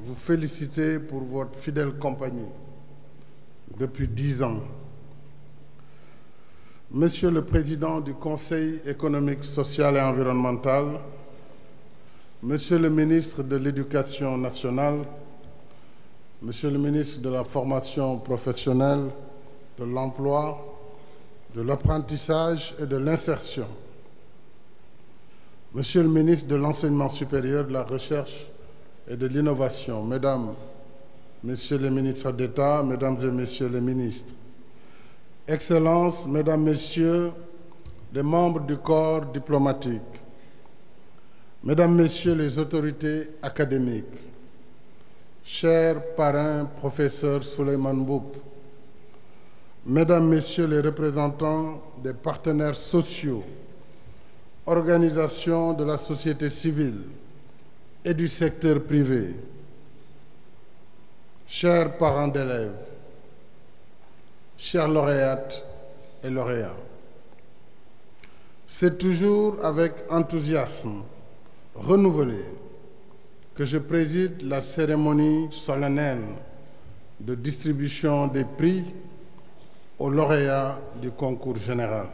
vous féliciter pour votre fidèle compagnie depuis 10 ans. Monsieur le Président du Conseil économique, social et environnemental, Monsieur le ministre de l'Éducation nationale, Monsieur le ministre de la Formation professionnelle, de l'Emploi, de l'Apprentissage et de l'Insertion, Monsieur le ministre de l'Enseignement supérieur, de la Recherche et de l'Innovation, Mesdames, Messieurs les ministres d'État, Mesdames et Messieurs les ministres, Excellences, Mesdames, Messieurs les membres du corps diplomatique, Mesdames, Messieurs les autorités académiques, chers parrains, professeurs Souleymane Mboup, Mesdames, Messieurs les représentants des partenaires sociaux, organisations de la société civile et du secteur privé, chers parents d'élèves, chers lauréates et lauréats, c'est toujours avec enthousiasme renouvelé que je préside la cérémonie solennelle de distribution des prix aux lauréats du concours général.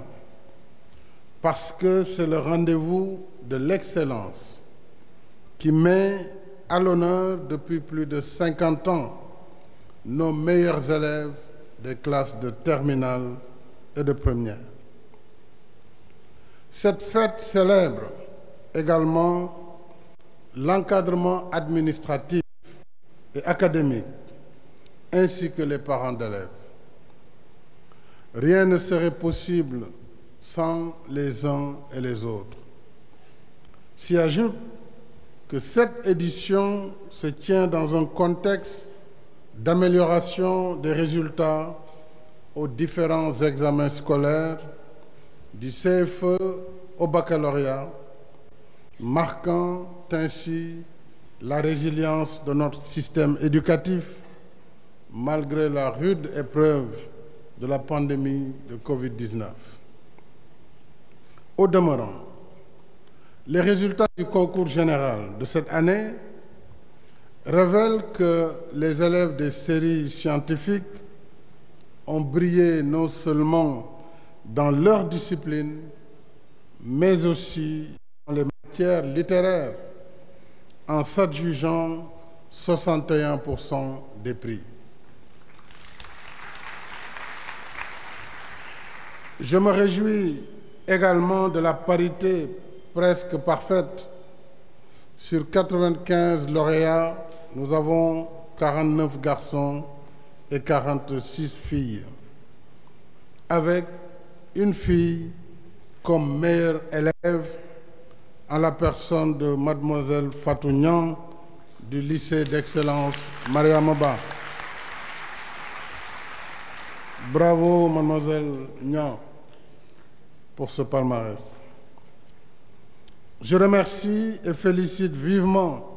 Parce que c'est le rendez-vous de l'excellence qui met à l'honneur depuis plus de 50 ans nos meilleurs élèves des classes de terminale et de première. Cette fête célèbre également l'encadrement administratif et académique, ainsi que les parents d'élèves. Rien ne serait possible sans les uns et les autres. S'y ajoute que cette édition se tient dans un contexte d'amélioration des résultats aux différents examens scolaires, du CFE au baccalauréat, marquant ainsi la résilience de notre système éducatif malgré la rude épreuve de la pandémie de Covid-19. Au demeurant, les résultats du concours général de cette année révèlent que les élèves des séries scientifiques ont brillé non seulement dans leur discipline, mais aussi dans les matières littéraires, en s'adjugeant 61% des prix. Je me réjouis également de la parité presque parfaite. Sur 95 lauréats, nous avons 49 garçons et 46 filles, avec une fille comme meilleure élève en la personne de Mademoiselle Fatou Niang du lycée d'excellence Mariama Ba. Bravo, Mademoiselle Niang, pour ce palmarès. Je remercie et félicite vivement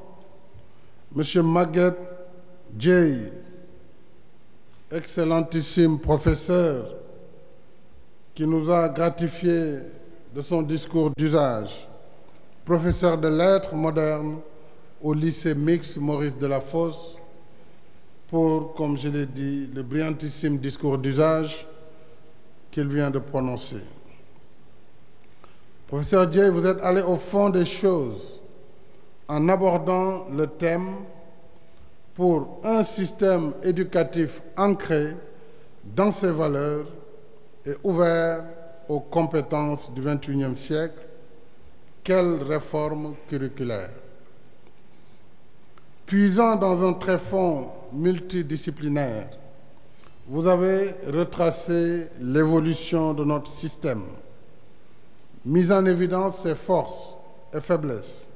M. Maguette Dieye, excellentissime professeur, qui nous a gratifié de son discours d'usage, professeur de lettres modernes au lycée mixte Maurice Delafosse, pour, comme je l'ai dit, le brillantissime discours d'usage qu'il vient de prononcer. Professeur Dieye, vous êtes allé au fond des choses en abordant le thème pour un système éducatif ancré dans ses valeurs et ouvert aux compétences du XXIe siècle. Quelle réforme curriculaire! Puisant dans un tréfonds multidisciplinaire, vous avez retracé l'évolution de notre système, mis en évidence ses forces et faiblesses,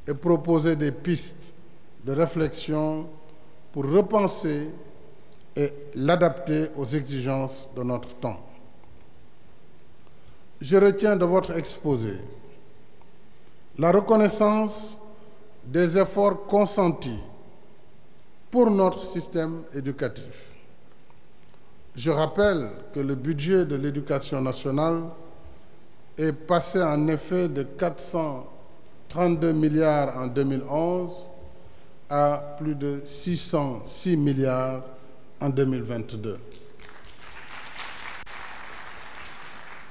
et proposé des pistes de réflexion pour repenser et l'adapter aux exigences de notre temps. Je retiens de votre exposé la reconnaissance des efforts consentis pour notre système éducatif. Je rappelle que le budget de l'éducation nationale est passé en effet de 432 milliards en 2011 à plus de 606 milliards en 2022.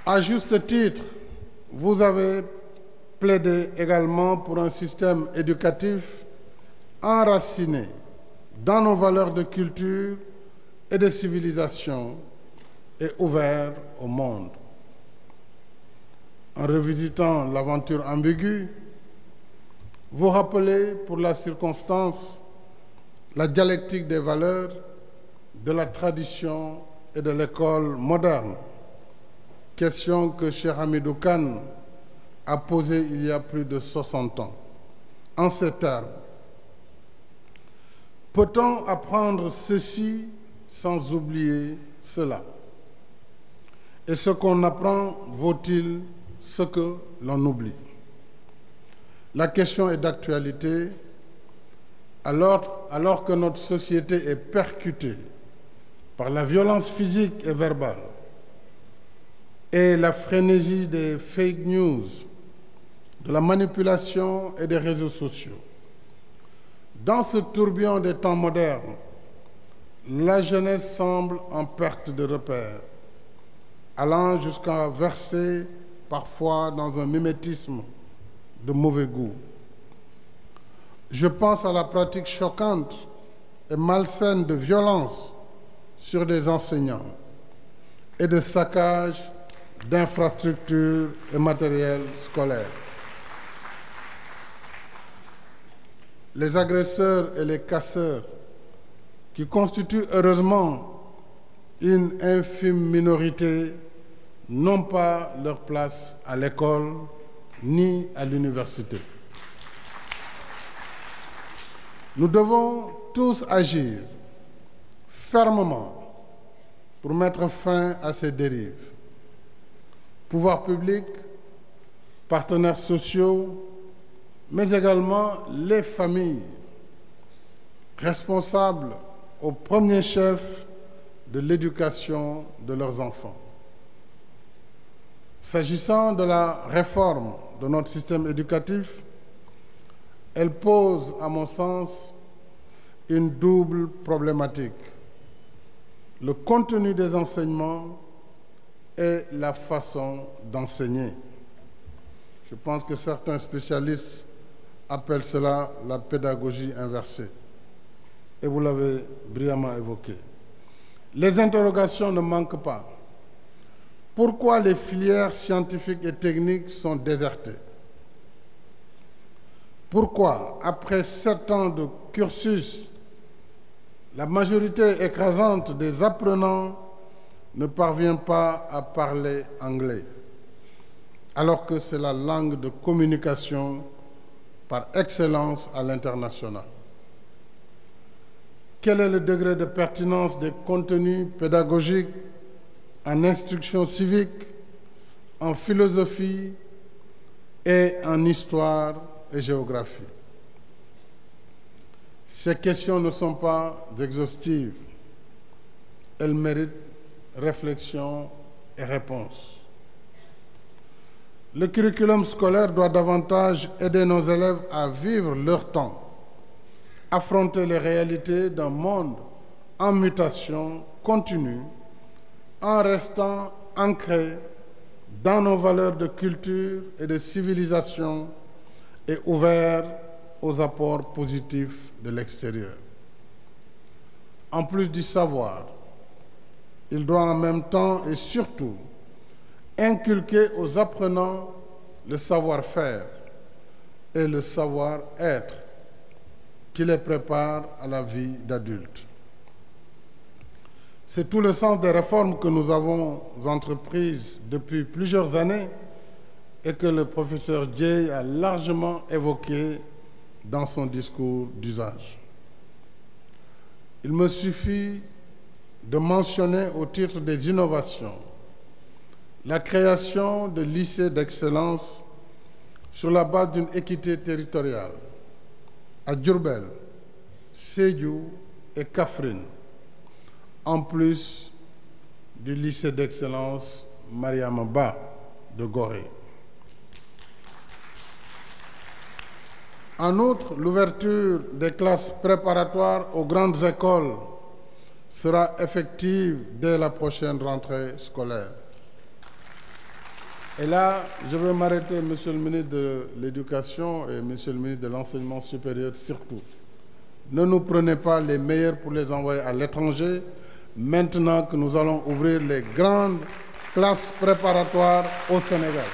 À juste titre, vous avez plaidé également pour un système éducatif enraciné dans nos valeurs de culture et de civilisation et ouvert au monde. En revisitant l'aventure ambiguë, vous rappelez pour la circonstance la dialectique des valeurs, de la tradition et de l'école moderne, question que Cheikh Hamidou Kane a posée il y a plus de 60 ans. En ces termes, peut-on apprendre ceci sans oublier cela? Et ce qu'on apprend vaut-il ce que l'on oublie? La question est d'actualité alors que notre société est percutée par la violence physique et verbale et la frénésie des fake news, de la manipulation et des réseaux sociaux. Dans ce tourbillon des temps modernes, la jeunesse semble en perte de repère, allant jusqu'à verser parfois dans un mimétisme de mauvais goût. Je pense à la pratique choquante et malsaine de violence sur des enseignants et de saccage d'infrastructures et matériel scolaire. Les agresseurs et les casseurs, qui constituent heureusement une infime minorité, n'ont pas leur place à l'école ni à l'université. Nous devons tous agir fermement pour mettre fin à ces dérives. Pouvoirs publics, partenaires sociaux, mais également les familles, responsables au premier chef de l'éducation de leurs enfants. S'agissant de la réforme de notre système éducatif, elle pose, à mon sens, une double problématique: le contenu des enseignements et la façon d'enseigner. Je pense que certains spécialistes appellent cela la pédagogie inversée. Et vous l'avez brillamment évoqué. Les interrogations ne manquent pas. Pourquoi les filières scientifiques et techniques sont désertées? Pourquoi, après 7 ans de cursus, la majorité écrasante des apprenants ne parvient pas à parler anglais, alors que c'est la langue de communication par excellence à l'international? Quel est le degré de pertinence des contenus pédagogiques en instruction civique, en philosophie et en histoire et géographie? Ces questions ne sont pas exhaustives. Elles méritent réflexion et réponse. Le curriculum scolaire doit davantage aider nos élèves à vivre leur temps, affronter les réalités d'un monde en mutation continue, en restant ancrés dans nos valeurs de culture et de civilisation et ouverts aux apports positifs de l'extérieur. En plus du savoir, il doit en même temps et surtout inculquer aux apprenants le savoir-faire et le savoir-être qui les prépare à la vie d'adulte. C'est tout le sens des réformes que nous avons entreprises depuis plusieurs années et que le professeur Dieye a largement évoquées dans son discours d'usage. Il me suffit de mentionner au titre des innovations la création de lycées d'excellence sur la base d'une équité territoriale à Diourbel, Sédhiou et Kaffrine, en plus du lycée d'excellence Mariama Ba de Gorée. En outre, l'ouverture des classes préparatoires aux grandes écoles sera effective dès la prochaine rentrée scolaire. Et là, je vais m'arrêter, Monsieur le ministre de l'Éducation et Monsieur le ministre de l'Enseignement supérieur surtout. Ne nous prenez pas les meilleurs pour les envoyer à l'étranger, maintenant que nous allons ouvrir les grandes classes préparatoires au Sénégal.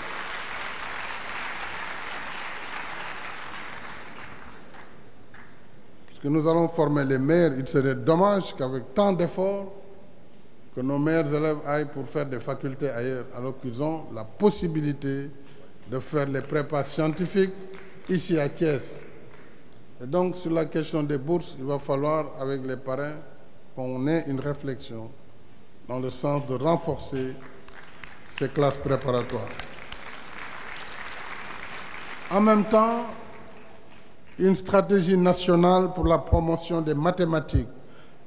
Puisque nous allons former les meilleurs, il serait dommage qu'avec tant d'efforts, que nos meilleurs élèves aillent pour faire des facultés ailleurs, alors qu'ils ont la possibilité de faire les prépas scientifiques ici à Thiès. Et donc, sur la question des bourses, il va falloir, avec les parrains, qu'on ait une réflexion dans le sens de renforcer ces classes préparatoires. En même temps, une stratégie nationale pour la promotion des mathématiques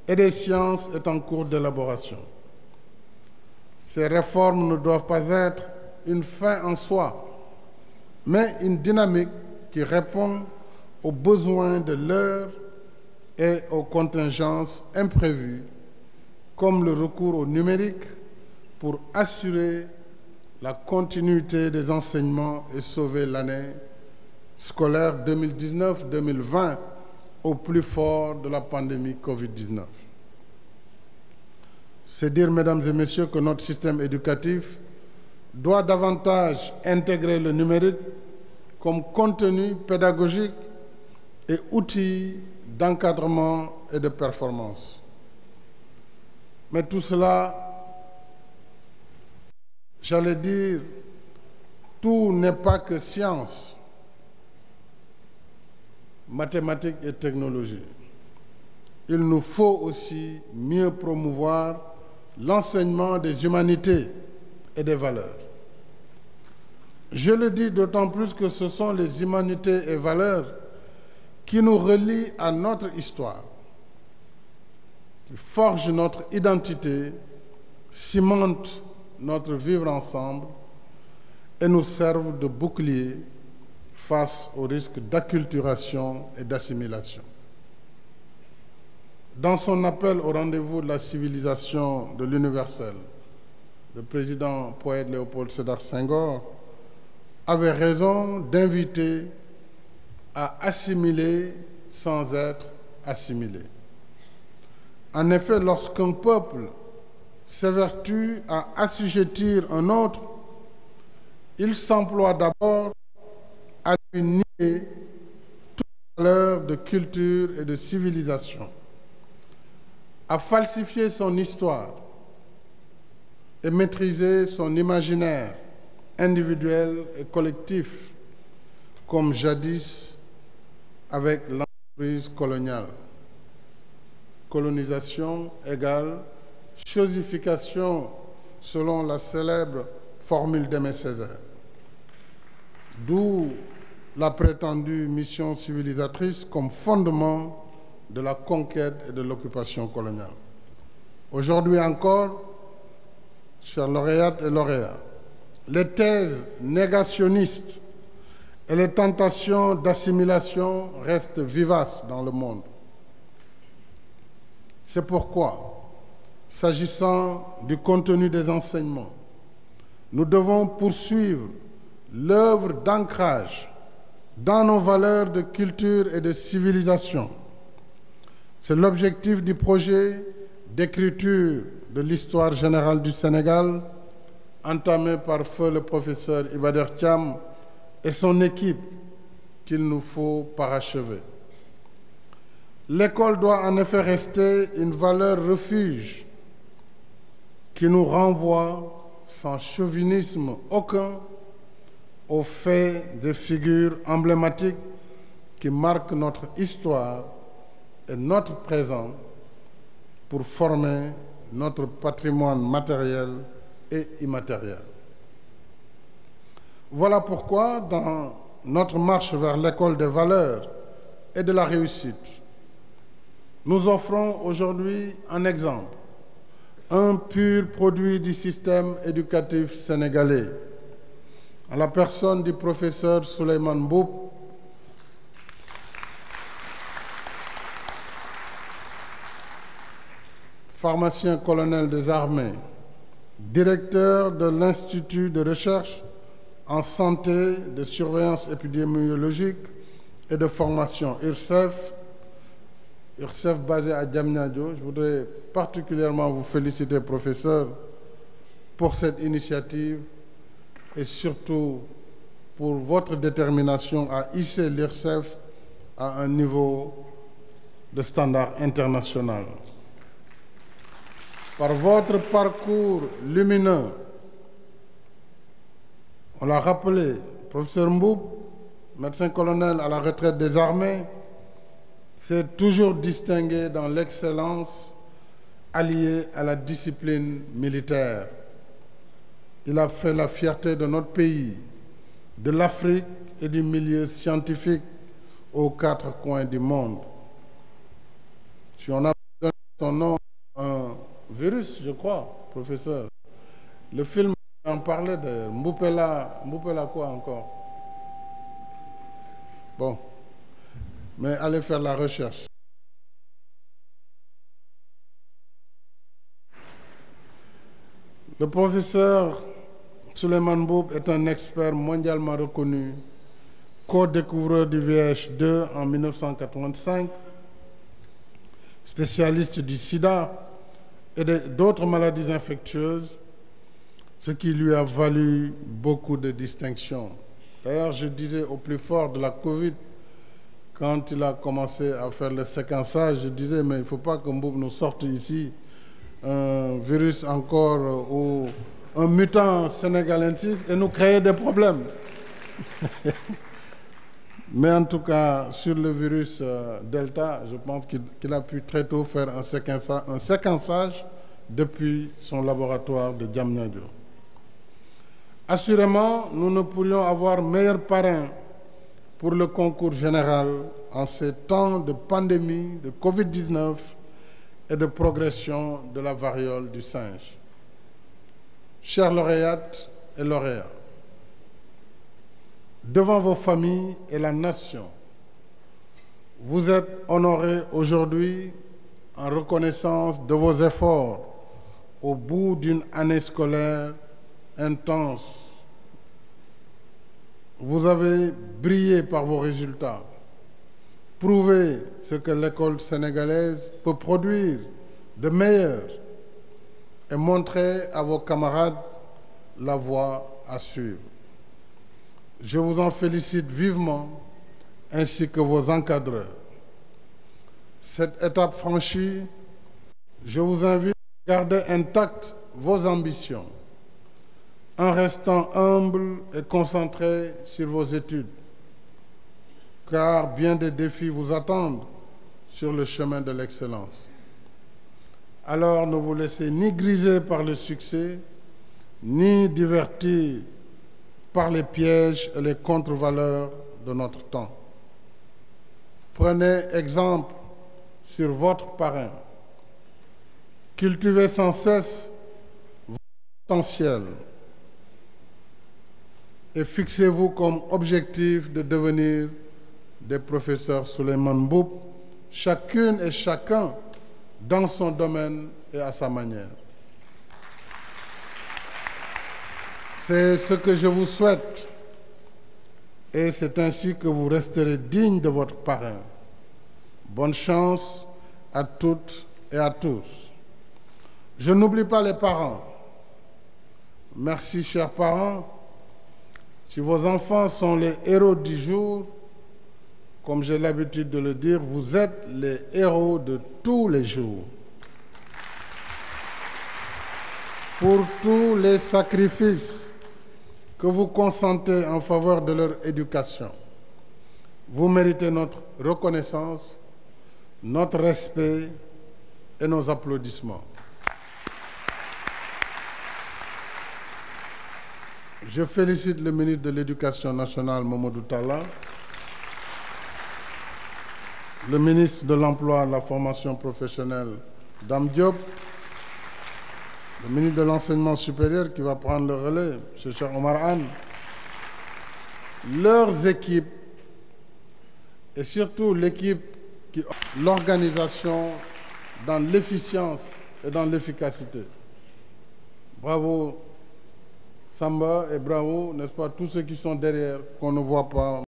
et des sciences est en cours d'élaboration. Ces réformes ne doivent pas être une fin en soi, mais une dynamique qui répond aux besoins de l'heure et aux contingences imprévues, comme le recours au numérique pour assurer la continuité des enseignements et sauver l'année scolaire 2019-2020 au plus fort de la pandémie Covid-19. C'est dire, mesdames et messieurs, que notre système éducatif doit davantage intégrer le numérique comme contenu pédagogique et outil d'encadrement et de performance. Mais tout cela, j'allais dire, tout n'est pas que science, mathématiques et technologie. Il nous faut aussi mieux promouvoir l'enseignement des humanités et des valeurs. Je le dis d'autant plus que ce sont les humanités et valeurs qui nous relient à notre histoire, qui forgent notre identité, cimentent notre vivre ensemble et nous servent de bouclier face au risque d'acculturation et d'assimilation. Dans son appel au rendez-vous de la civilisation de l'universel, le président poète Léopold Sédar Senghor avait raison d'inviter à assimiler sans être assimilé. En effet, lorsqu'un peuple s'évertue à assujettir un autre, il s'emploie d'abord à lui nier toute valeur de culture et de civilisation, à falsifier son histoire et maîtriser son imaginaire individuel et collectif, comme jadis avec l'entreprise coloniale. Colonisation égale chosification, selon la célèbre formule d'Aimé Césaire. D'où la prétendue mission civilisatrice comme fondement de la conquête et de l'occupation coloniale. Aujourd'hui encore, chers lauréates et lauréats, les thèses négationnistes et les tentations d'assimilation restent vivaces dans le monde. C'est pourquoi, s'agissant du contenu des enseignements, nous devons poursuivre l'œuvre d'ancrage dans nos valeurs de culture et de civilisation. C'est l'objectif du projet d'écriture de l'histoire générale du Sénégal, entamé par feu le professeur Iba Der Thiam et son équipe, qu'il nous faut parachever. L'école doit en effet rester une valeur refuge qui nous renvoie sans chauvinisme aucun aux faits des figures emblématiques qui marquent notre histoire et notre présent pour former notre patrimoine matériel et immatériel. Voilà pourquoi, dans notre marche vers l'école des valeurs et de la réussite, nous offrons aujourd'hui un exemple, un pur produit du système éducatif sénégalais, en la personne du professeur Souleymane Mboup, pharmacien-colonel des armées, directeur de l'Institut de recherche en santé, de surveillance épidémiologique et de formation IRSEF basé à Diamniadio. Je voudrais particulièrement vous féliciter, professeur, pour cette initiative et surtout pour votre détermination à hisser l'IRSEF à un niveau de standard international. Par votre parcours lumineux, on l'a rappelé, professeur Mboup, médecin-colonel à la retraite des armées, s'est toujours distingué dans l'excellence alliée à la discipline militaire. Il a fait la fierté de notre pays, de l'Afrique et du milieu scientifique aux quatre coins du monde. Si on a donné son nom à un virus, je crois, professeur. Le film en parlait de Mboupela quoi encore? Bon, mais allez faire la recherche. Le professeur Souleymane Mboup est un expert mondialement reconnu, co-découvreur du VIH-2 en 1985, spécialiste du sida et d'autres maladies infectieuses, ce qui lui a valu beaucoup de distinctions. D'ailleurs, je disais au plus fort de la Covid, quand il a commencé à faire le séquençage, je disais, mais il ne faut pas que Mboup nous sorte ici un virus encore ou un mutant sénégalensis et nous créer des problèmes. Mais en tout cas, sur le virus Delta, je pense qu'il a pu très tôt faire un séquençage depuis son laboratoire de Diamniadio. Assurément, nous ne pourrions avoir meilleur parrain pour le concours général en ces temps de pandémie, de Covid-19 et de progression de la variole du singe. Chers lauréates et lauréats, devant vos familles et la nation, vous êtes honorés aujourd'hui en reconnaissance de vos efforts au bout d'une année scolaire intense. Vous avez brillé par vos résultats, prouvé ce que l'école sénégalaise peut produire de meilleur et montré à vos camarades la voie à suivre. Je vous en félicite vivement, ainsi que vos encadreurs. Cette étape franchie, je vous invite à garder intactes vos ambitions, en restant humble et concentré sur vos études, car bien des défis vous attendent sur le chemin de l'excellence. Alors ne vous laissez ni griser par le succès, ni divertir par les pièges et les contre-valeurs de notre temps. Prenez exemple sur votre parrain. Cultivez sans cesse votre potentiel et fixez-vous comme objectif de devenir des professeurs Souleymane Mboup, chacune et chacun dans son domaine et à sa manière. C'est ce que je vous souhaite et c'est ainsi que vous resterez digne de votre parrain. Bonne chance à toutes et à tous. Je n'oublie pas les parents. Merci, chers parents. Si vos enfants sont les héros du jour, comme j'ai l'habitude de le dire, vous êtes les héros de tous les jours. Pour tous les sacrifices que vous consentez en faveur de leur éducation, vous méritez notre reconnaissance, notre respect et nos applaudissements. Je félicite le ministre de l'Éducation nationale, Mamadou Talla, le ministre de l'Emploi et de la Formation professionnelle, Dame Diop, le ministre de l'Enseignement supérieur qui va prendre le relais, M. Cheikh Omar Anne, leurs équipes et surtout l'équipe qui l'organisation dans l'efficience et dans l'efficacité. Bravo Samba et bravo, n'est-ce pas, tous ceux qui sont derrière, qu'on ne voit pas.